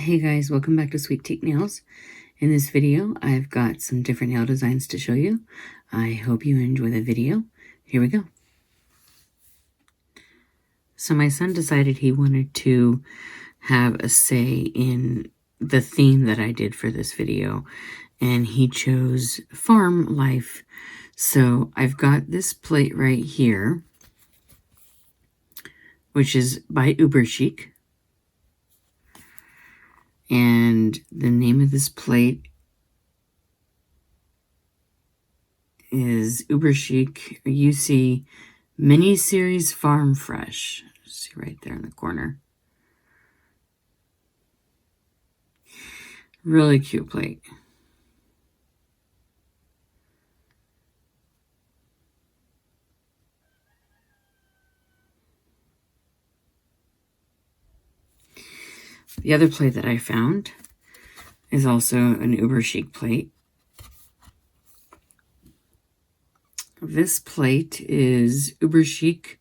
Hey guys, welcome back to Sweet Teek Nails. In this video, I've got some different nail designs to show you. I hope you enjoy the video. Here we go. So my son decided he wanted to have a say in the theme that I did for this video, and he chose farm life. So I've got this plate right here, which is by Uber Chic. And the name of this plate is Uber Chic UC Mini Series Farm Fresh. See right there in the corner. Really cute plate. The other plate that I found is also an Uber Chic plate. This plate is Uber Chic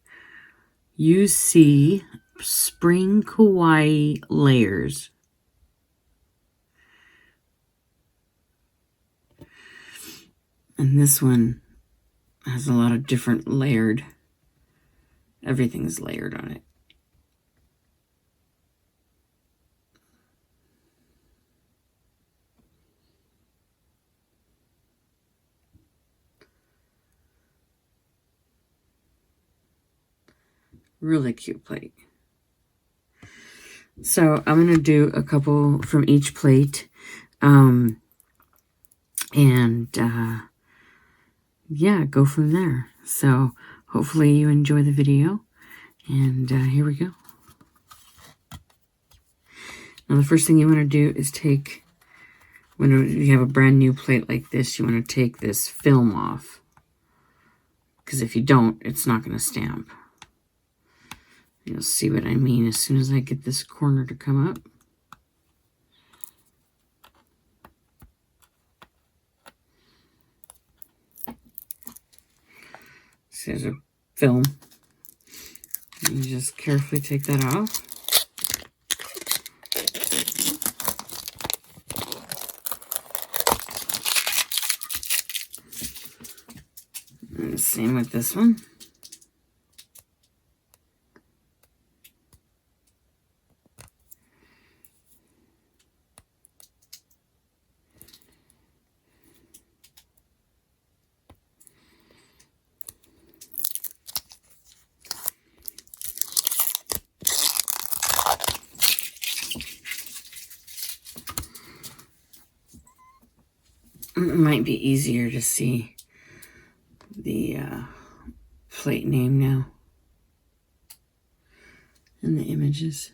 UC Spring Kawaii Layers. And this one has a lot of different layered, everything's layered on it. Really cute plate. So I'm going to do a couple from each plate. Yeah, go from there. So hopefully you enjoy the video. And here we go. Now the first thing you want to do is take, when you have a brand new plate like this, you want to take this film off. Because if you don't, it's not going to stamp. You'll see what I mean as soon as I get this corner to come up. So there's a film. You just carefully take that off. And the same with this one. It might be easier to see the plate name now and the images.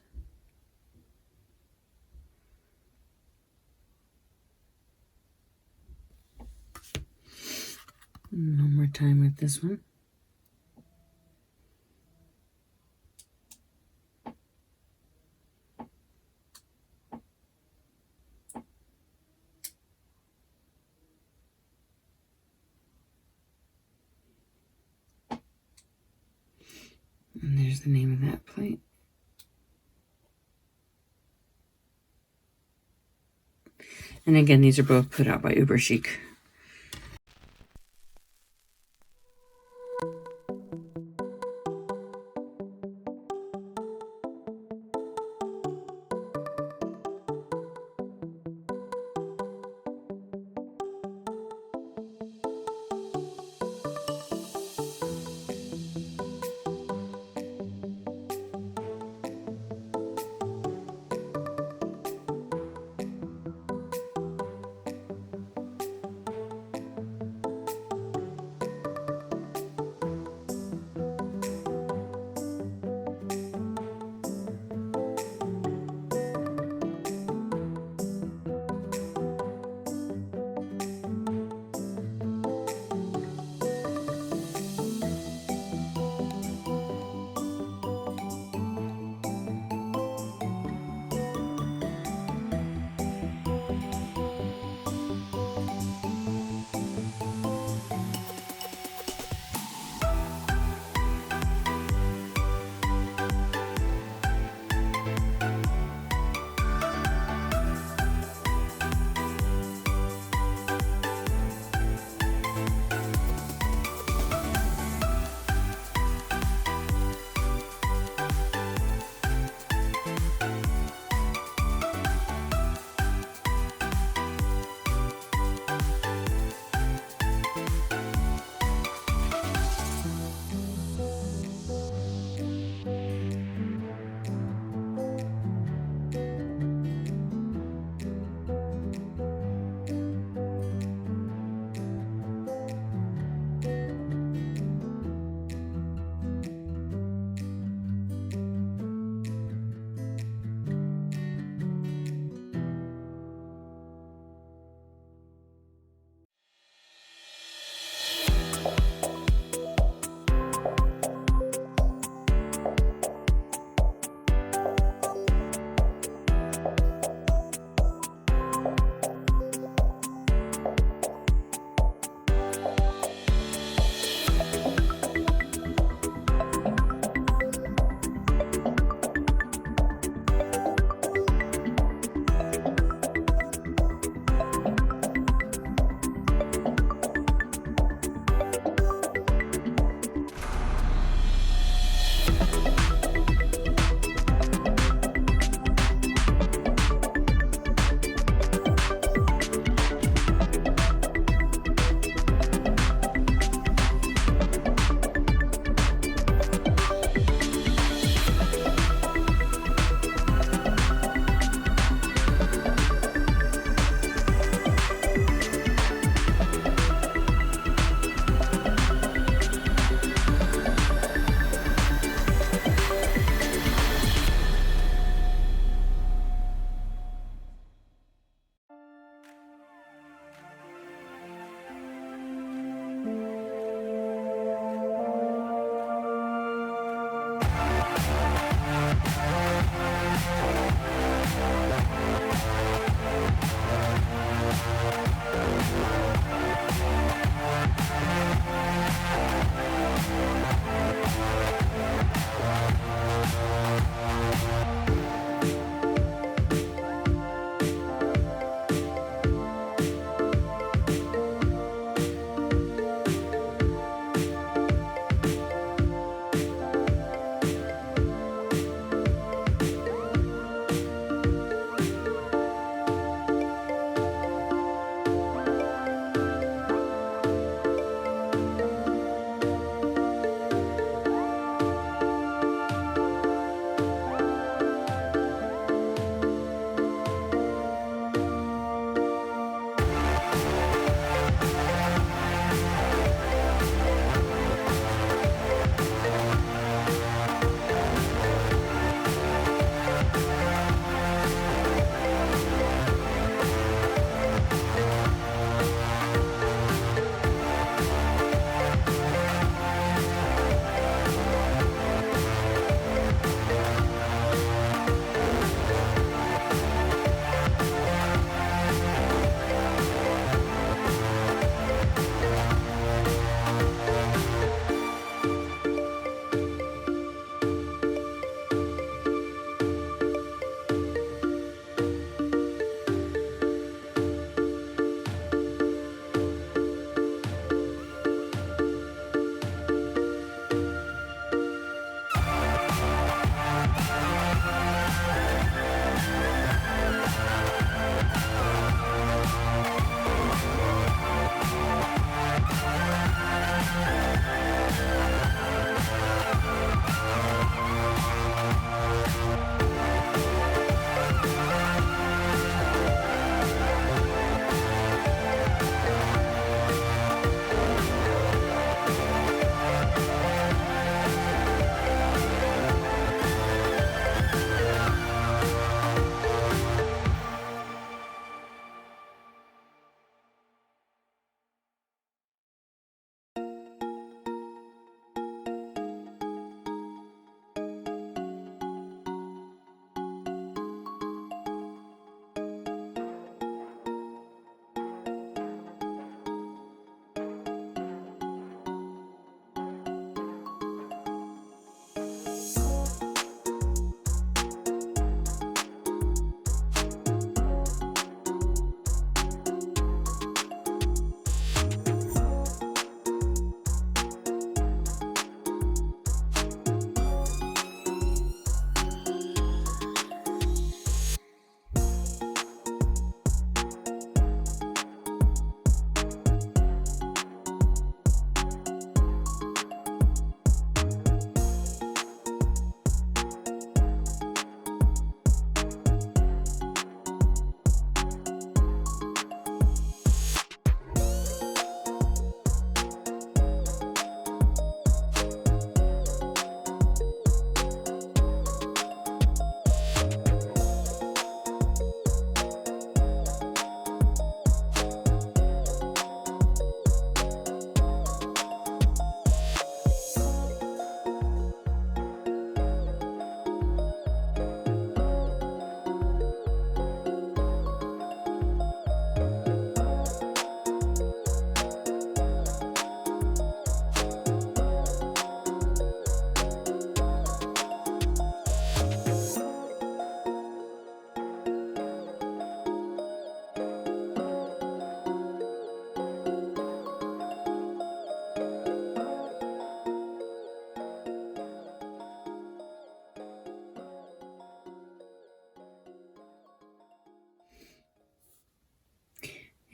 One more time with this one. And there's the name of that plate. And again, these are both put out by Uber Chic.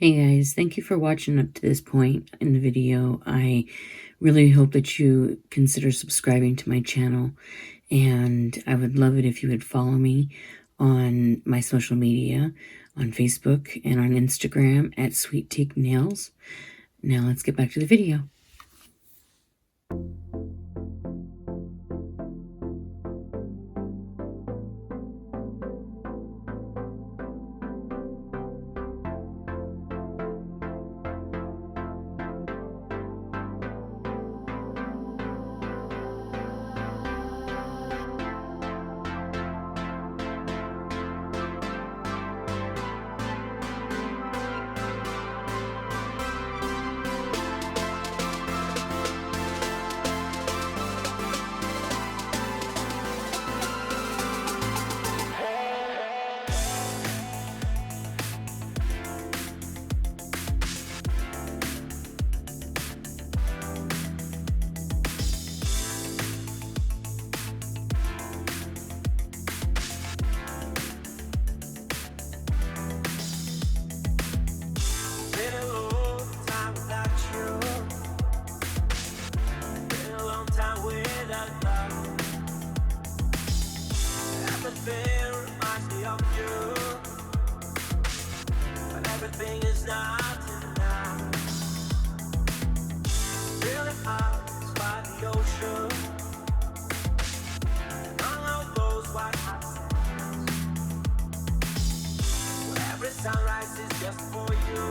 Hey guys, thank you for watching up to this point in the video. I really hope that you consider subscribing to my channel, and I would love it if you would follow me on my social media, on Facebook and on Instagram at sweetteeknails. Now let's get back to the video. Everything reminds me of you, but everything is not enough. Feeling out by the ocean, among all those white hot sands, where every sunrise is just for you.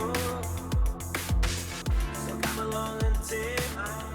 So come along and take my hand.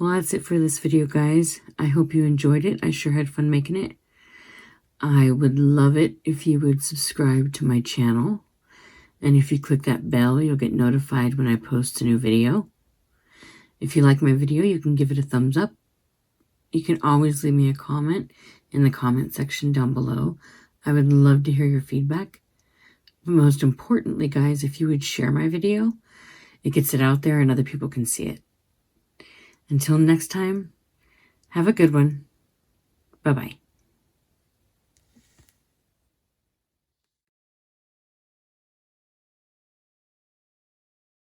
Well, that's it for this video, guys. I hope you enjoyed it. I sure had fun making it. I would love it if you would subscribe to my channel. And if you click that bell, you'll get notified when I post a new video. If you like my video, you can give it a thumbs up. You can always leave me a comment in the comment section down below. I would love to hear your feedback. But most importantly, guys, if you would share my video, it gets it out there and other people can see it. Until next time, have a good one. Bye-bye.